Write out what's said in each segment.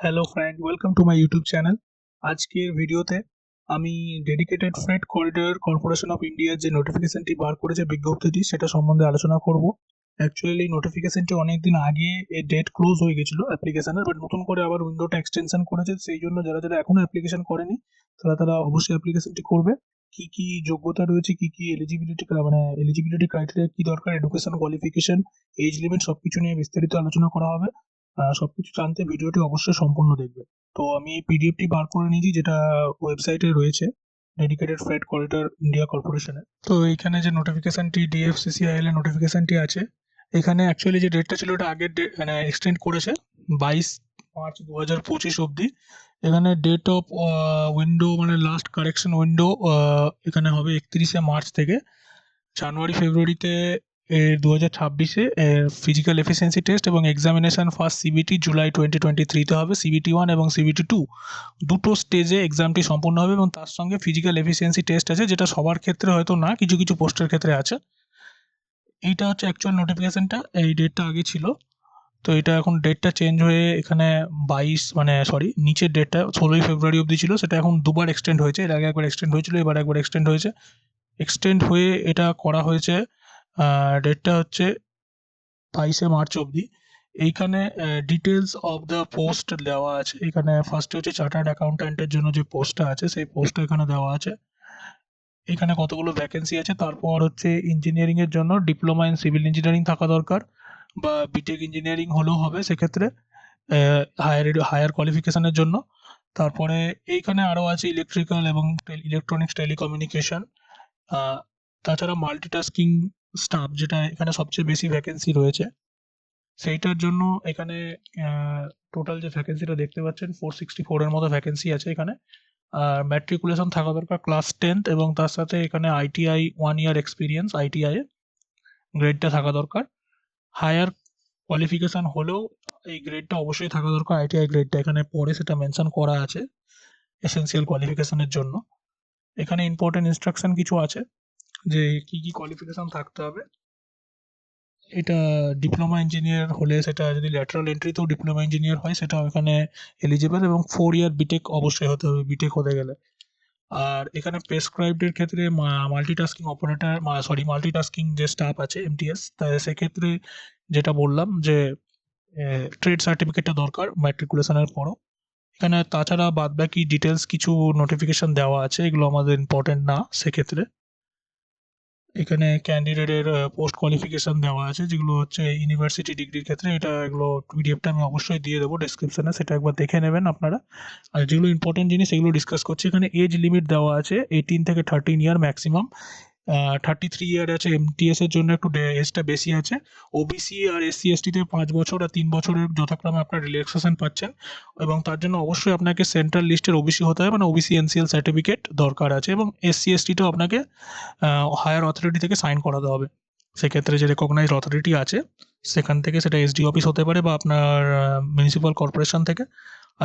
Hello friend, welcome to my YouTube channel. আজকের ভিডিওতে আমি dedicated freight corridor corporation of ইন্ডিয়ার যে নোটিফিকেশনটি বার করেছে বিজ্ঞপ্তিটি সেটা সম্বন্ধে আলোচনা করব। অ্যাকচুয়ালি নোটিফিকেশনটি অনেকদিন আগে এর ডেট ক্লোজ হয়ে গেছিল অ্যাপ্লিকেশনের, বাট নতুন করে আবার উইন্ডোটা এক্সটেনশন করেছে। সেই জন্য যারা যারা এখনো অ্যাপ্লিকেশন করেনি তারা অবশ্যই অ্যাপ্লিকেশনটি করবে। কি কি যোগ্যতা রয়েছে, কি কি এলিজিবিলিটি ক্রাইটেরিয়া কি দরকার, এডুকেশন কোয়ালিফিকেশন, এজ লিমিট সবকিছু নিয়ে বিস্তারিত আলোচনা করা হবে। সবকিছু জানতে ভিডিওটি অবশ্যই সম্পূর্ণ দেখবে। তো আমি পিডিএফটি বার করে নিয়েছি, যেটা ওয়েবসাইটে রয়েছে ডেডিকেটেড ফ্রেট করিডর ইন্ডিয়া কর্পোরেশনের। তো এইখানে যে নোটিফিকেশনটি ডিএফসিসিআইএল এর নোটিফিকেশনটি আছে, এখানে অ্যাকচুয়ালি যে ডেটটা ছিল ওটা আগের মানে এক্সটেন্ড করেছে 22 মার্চ 2025 অবধি। এখানে ডেট অফ উইন্ডো মানে লাস্ট কারেকশন উইন্ডো এখানে হবে 31 মার্চ থেকে। জানুয়ারি ফেব্রুয়ারিতে 2026-এ ফিজিক্যাল এফিসিয়েন্সি টেস্ট এবং এক্সামিনেশন ফার্স্ট সিবিটি জুলাই 2023-তে হবে। সিবিটি 1 এবং সিবিটি 2 দুটো স্টেজে এক্সামটি সম্পূর্ণ হবে এবং তার সঙ্গে ফিজিক্যাল এফিসিয়েন্সি টেস্ট আছে, যেটা সবার ক্ষেত্রে হয়তো না, কিছু কিছু পোস্টের ক্ষেত্রে আছে। এইটা হচ্ছে অ্যাকচুয়াল নোটিফিকেশনটা, এই ডেটটা আগে ছিল। তো এটা এখন ডেটটা চেঞ্জ হয়ে এখানে নিচের ডেটটা 16ই ফেব্রুয়ারি অবধি ছিল, সেটা এখন দুবার এক্সটেন্ড হয়েছে। এর আগে একবার এক্সটেন্ড হয়েছিল, এবার একবার এক্সটেন্ড হয়েছে। এক্সটেন্ড হয়ে এটা করা হয়েছে, ডেটটা হচ্ছে 22 মার্চ অবধি। এইখানে ডিটেলস অফ দ্য পোস্ট দেওয়া আছে। এখানে ফার্স্টে হচ্ছে চার্টার্ড অ্যাকাউন্ট্যান্টের জন্য যে পোস্টটা আছে সেই পোস্টটা এখানে দেওয়া আছে। এখানে কতগুলো ভ্যাকেন্সি আছে। তারপর হচ্ছে ইঞ্জিনিয়ারিং এর জন্য ডিপ্লোমা ইন সিভিল ইঞ্জিনিয়ারিং থাকা দরকার, বা বিটেক ইঞ্জিনিয়ারিং হলেও হবে সেক্ষেত্রে, হায়ার কোয়ালিফিকেশনের জন্য। তারপরে এইখানে আরও আছে ইলেকট্রিক্যাল এবং ইলেকট্রনিক্স টেলিকমিউনিকেশন। তাছাড়া মাল্টিটাস্কিং স্টাফ, যেটা এখানে সবচেয়ে বেশি ভ্যাকেন্সি রয়েছে, সেইটার জন্য এখানে টোটাল যে ভ্যাকেন্সিটা দেখতে পাচ্ছেন 464 এর মতো ভ্যাকেন্সি আছে এখানে। আর ম্যাট্রিকুলেশন থাকা দরকার ক্লাস 10th, এবং তার সাথে এখানে আইটিআই 1 ইয়ার এক্সপিরিয়েন্স, আইটিআই গ্রেডটা থাকা দরকার। হায়ার কোয়ালিফিকেশন হলেও এই গ্রেডটা অবশ্যই থাকা দরকার। আইটিআই গ্রেডটা এখানে পরে সেটা মেনশন করা আছে এসেন্সিয়াল কোয়ালিফিকেশনের জন্য। এখানে ইম্পর্টেন্ট ইনস্ট্রাকশন কিছু আছে যে কি কি কোয়ালিফিকেশন থাকতে হবে। এটা ডিপ্লোমা ইঞ্জিনিয়ার হলে, সেটা যদি ল্যাটারাল এন্ট্রিতেও ডিপ্লোমা ইঞ্জিনিয়ার হয় সেটাও এখানে এলিজিবল, এবং 4 ইয়ার বিটেক অবশ্যই হতে হবে বিটেক হতে গেলে। আর এখানে প্রেসক্রাইবডের ক্ষেত্রে মাল্টিটাস্কিং যে স্টাফ আছে এমটিএস, তাই সেক্ষেত্রে যেটা বললাম যে ট্রেড সার্টিফিকেটটা দরকার ম্যাট্রিকুলেশনের পরও। এখানে তাছাড়া বাদবাকি ডিটেলস কিছু নোটিফিকেশন দেওয়া আছে, এগুলো আমাদের ইম্পর্টেন্ট না সেক্ষেত্রে। এখানে ক্যান্ডিডেটের পোস্ট কোয়ালিফিকেশন দেওয়া আছে, যেগুলো হচ্ছে ইউনিভার্সিটি ডিগ্রির ক্ষেত্রে। এগুলো পিডিএফটা আমি অবশ্যই দিয়ে দেবো ডেসক্রিপশনে, সেটা একবার দেখে নেবেন আপনারা। আর যেগুলো ইম্পর্টেন্ট জিনিস এগুলো ডিসকাস করছি। এখানে এজ লিমিট দেওয়া আছে 18 থেকে 13 ইয়ার ম্যাক্সিমাম। 33 ইয়ার আছে এমটিএস এর জন্য, একটু এজটা বেশি আছে। ওবিসি আর এসসি এসটিতে 5 বছর আর 3 বছরের যথাক্রমে আপনার রিল্যাক্সেশন পাচ্ছেন, এবং তার জন্য অবশ্যই আপনাকে সেন্ট্রাল লিস্টের ওবিসি হতে হবে, মানে ওবিসি এনসিএল সার্টিফিকেট দরকার আছে। এবং এসসি এসটিতেও আপনাকে হায়ার অথরিটি থেকে সাইন করাতে হবে। সেক্ষেত্রে যে রেকগনাইজড অথরিটি আছে সেখান থেকে, সেটা এসডি অফিস হতে পারে বা আপনার মিউনিসিপ্যাল কর্পোরেশন থেকে।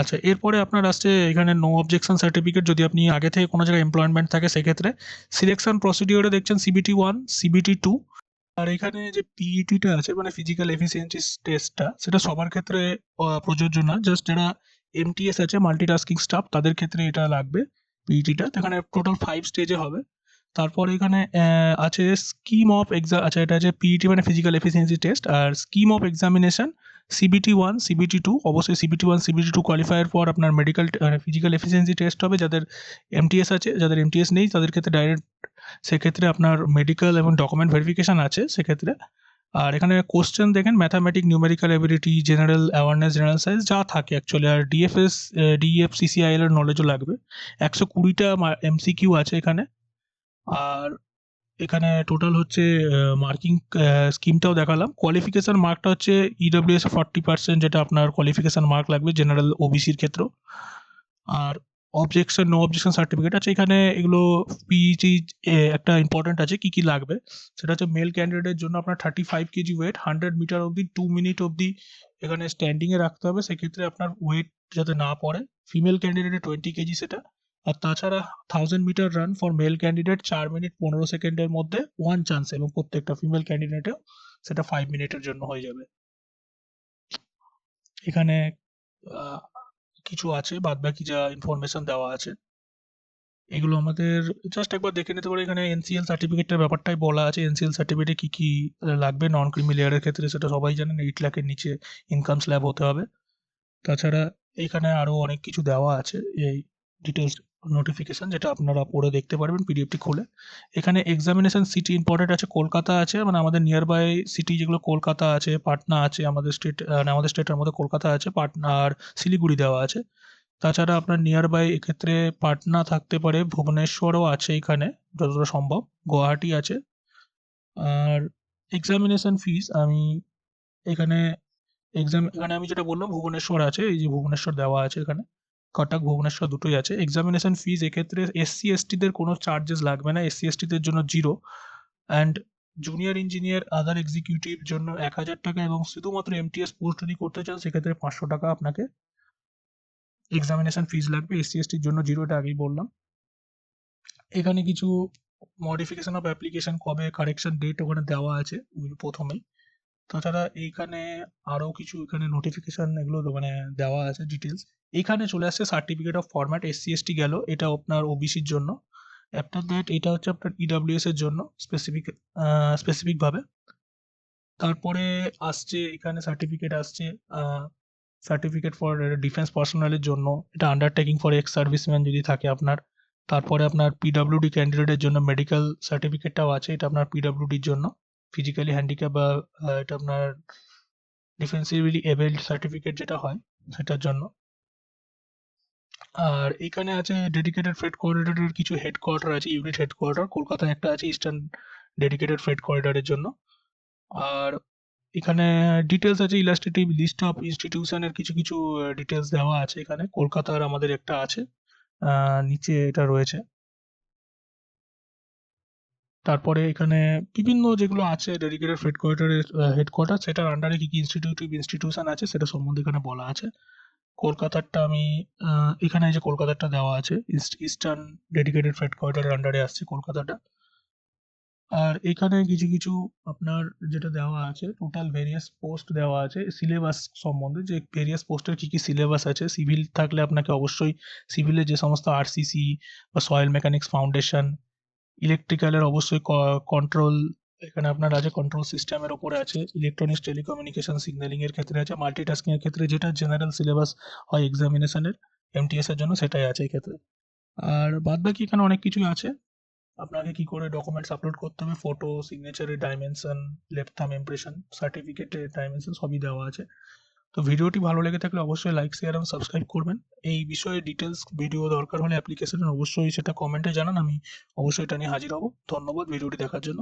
আচ্ছা, এরপরে আপনার আসছে এখানে নো অবজেকশন সার্টিফিকেট, যদি আপনি আগে থেকে কোনো জায়গায় এমপ্লয়মেন্ট থাকে সেক্ষেত্রে। সিলেকশন প্রসিডিওরে দেখছেন সিবিটি 1, সিবিটি 2। আর এখানে যে পিইটিটা আছে মানে ফিজিক্যাল এফিসিয়েন্সি টেস্টটা, সেটা সবার ক্ষেত্রে প্রযোজ্য না, জাস্ট যারা এমটিএস আছে মাল্টিটাস্কিং স্টাফ তাদের ক্ষেত্রে এটা লাগবে পিইটিটা। এখানে টোটাল 5 স্টেজে হবে। তারপর এখানে আছে স্কিম অফ এক্সাম। আচ্ছা, এটা আছে পিইটি মানে ফিজিক্যাল এফিসিয়েন্সি টেস্ট, আর scheme of examination CBT 1, CBT 2। অবশ্যই সিবিটি 1, সিবিটি 2 কোয়ালিফায়ার পর আপনার মেডিকেল ফিজিক্যাল এফিসিয়েন্সি টেস্ট হবে। যাদের এমটিএস আছে, যাদের এমটিএস নেই তাদের ক্ষেত্রে ডাইরেক্ট সেক্ষেত্রে আপনার মেডিকেল এবং ডকুমেন্ট ভেরিফিকেশন আছে সেক্ষেত্রে। আর এখানে কোশ্চেন দেখেন mathematic, numerical ability, general awareness, general science যা থাকে অ্যাকচুয়ালি। আর ডিএফসিসিআইএল এর নলেজও লাগবে। 120টা এমসিকিউ আছে এখানে। আর এখানে টোটাল হচ্ছে মার্কিং স্কিমটাও দেখালাম। কোয়ালিফিকেশন মার্কটা হচ্ছে ইডব্লিউএস 40%, যেটা আপনার কোয়ালিফিকেশন মার্ক লাগবে জেনারেল ওবিসির ক্ষেত্রেও। আর নো অবজেকশন সার্টিফিকেট আছে এখানে। এগুলো পিইটি একটা ইম্পর্টেন্ট আছে কি কি লাগবে, সেটা হচ্ছে মেল ক্যান্ডিডেটের জন্য আপনার 35 কেজি ওয়েট, 100 মিটার অবধি 2 মিনিট অবধি এখানে স্ট্যান্ডিংয়ে রাখতে হবে, সেক্ষেত্রে আপনার ওয়েট যাতে না পড়ে। ফিমেল ক্যান্ডিডেটের 20 কেজি সেটা। আর তাছাড়া 1000 metre run for male candidate 4 minute 15 সেকেন্ডের মধ্যে 1 চান্স, এবং প্রত্যেকটা ফিমেল ক্যান্ডিডেটেও সেটা 5 মিনিটের জন্য হয়ে যাবে। এখানে কিছু আছে, বাদবাকি যা ইনফরমেশন দেওয়া আছে এগুলো আমাদের জাস্ট একবার দেখে নিতে পারি। এখানে এনসিএল সার্টিফিকেটের ব্যাপারটাই বলা আছে। এনসিএল সার্টিফিকেটে কি কি লাগবে নন ক্রিমি লেয়ারের ক্ষেত্রে সেটা সবাই জানেন, 8 লাখের নিচে ইনকাম স্ল্যাব হতে হবে। তাছাড়া এখানে আরও অনেক কিছু দেওয়া আছে, এই ডিটেলস নোটিফিকেশন, যেটা আপনারা পড়ে দেখতে পারবেন পিডিএফটি খুলে। এখানে এক্সামিনেশন সিটি ইম্পর্টেন্ট আছে, কলকাতা আছে, মানে আমাদের নিয়ার বাই সিটি যেগুলো কলকাতা আছে, পাটনা আছে, আমাদের স্টেটের মধ্যে কলকাতা আছে, পাটনা আর শিলিগুড়ি দেওয়া আছে। তাছাড়া আপনার নিয়ার বাই এক্ষেত্রে পাটনা থাকতে পারে, ভুবনেশ্বরও আছে এখানে যতটা সম্ভব, গুয়াহাটি আছে। আর এক্সামিনেশন ফিস আমি এখানে এখানে আমি যেটা বললাম ভুবনেশ্বর আছে, এই যে ভুবনেশ্বর দেওয়া আছে এখানে, কটক ভুবনেশ্বর দুটোই আছে। এক্সামিনেশন ফিস এক্ষেত্রে এসসি এসটিদের কোনো চার্জেস লাগবে না, এসসি এসটিদের জন্য 0। And junior engineer other executive জন্য 1000 টাকা, এবং শুধুমাত্র এমটিএস পোস্ট যদি করতে চান সেক্ষেত্রে 500 টাকা আপনাকে এক্সামিনেশন ফিস লাগবে। এসসি এসটির জন্য 0, এটা আগেই বললাম। এখানে কিছু মডিফিকেশন অফ অ্যাপ্লিকেশন কবে কারেকশন ডেট ওখানে দেওয়া আছে প্রথমেই। তাছাড়া এইখানে আরও কিছু এখানে নোটিফিকেশন এগুলো মানে দেওয়া আছে ডিটেলস। এইখানে চলে আসছে certificate of format, SC ST গেল, এটা আপনার ওবিসির জন্য। আফটার দ্যাট এটা হচ্ছে আপনার ইডাব্লিউএস এর জন্য স্পেসিফিকভাবে। তারপরে আসছে এখানে সার্টিফিকেট আসছে সার্টিফিকেট ফর ডিফেন্স পার্সোনালের জন্য, এটা আন্ডারটেকিং ফর এক্স সার্ভিসম্যান যদি থাকে আপনার। তারপরে আপনার পিডাব্লিউডি ক্যান্ডিডেটের জন্য মেডিকেল সার্টিফিকেটটাও আছে, এটা আপনার পিডাব্লিউডির জন্য, ফিজিক্যালি হ্যান্ডিক্যাপ বা এটা আপনার ডিফেন্সিভলি এবেলড সার্টিফিকেট যেটা হয় সেটার জন্য। আর এখানে আছে ডেডিকেটেড ফ্রেট করিডোরের কিছু হেডকোয়ার্টার আছে, ইউনিট হেডকোয়ার্টার কলকাতায় একটা আছে ইস্টার্ন ডেডিকেটেড ফ্রেট করিডোরের জন্য। আর এখানে ডিটেলস আছে, ইলাস্ট্রেটিভ লিস্ট অফ ইনস্টিটিউশনের কিছু কিছু ডিটেলস দেওয়া আছে এখানে। কলকাতার আমাদের একটা আছে, নিচে এটা রয়েছে। তারপরে এখানে বিভিন্ন যেগুলো আছে ডেডিকেটেড ফ্রেট করিডোরের হেডকোয়ার্টার, সেটার আন্ডারে কি কি ইনস্টিটিউশন আছে সেটা সম্বন্ধে এখানে বলা আছে। কলকাতারটা আমি এখানে এই যে কলকাতারটা দেওয়া আছে, ইস্টার্ন ডেডিকেটেড ফ্রেট করিডোরের আন্ডারে আসছে কলকাতাটা। আর এখানে কিছু কিছু আপনার যেটা দেওয়া আছে, টোটাল ভেরিয়াস পোস্ট দেওয়া আছে, সিলেবাস সম্বন্ধে, যে ভেরিয়াস পোস্টের কী কী সিলেবাস আছে। সিভিল থাকলে আপনাকে অবশ্যই সিভিলে যে সমস্ত আরসিসি বা সয়েল মেকানিক্স ফাউন্ডেশন, ইলেকট্রিক্যালের অবশ্যই কন্ট্রোল, এখানে আপনার আছে কন্ট্রোল সিস্টেমের ওপরে আছে, ইলেকট্রনিক্স টেলিকমিউনিকেশন সিগন্যালিং এর ক্ষেত্রে আছে, মাল্টিটাস্কিং এর ক্ষেত্রে যেটা জেনারেল সিলেবাস হয় এক্সামিনেশনের এমটিএস এর জন্য সেটাই আছে এই ক্ষেত্রে। আর বাদ বাকি এখানে অনেক কিছুই আছে, আপনাকে কি করে ডকুমেন্টস আপলোড করতে হবে, ফটো, সিগনেচারের ডাইমেনশন, লেফট থাম্ব ইমপ্রেশন, সার্টিফিকেটের ডাইমেনশন সবই দেওয়া আছে। তো ভিডিওটি ভালো লেগে থাকলে অবশ্যই লাইক, শেয়ার এবং সাবস্ক্রাইব করবেন। এই বিষয়ে ডিটেলস ভিডিও দরকার হলে অ্যাপ্লিকেশনের অবশ্যই সেটা কমেন্টে জানান, আমি অবশ্যই এটা নিয়ে হাজির হব। ধন্যবাদ ভিডিওটি দেখার জন্য।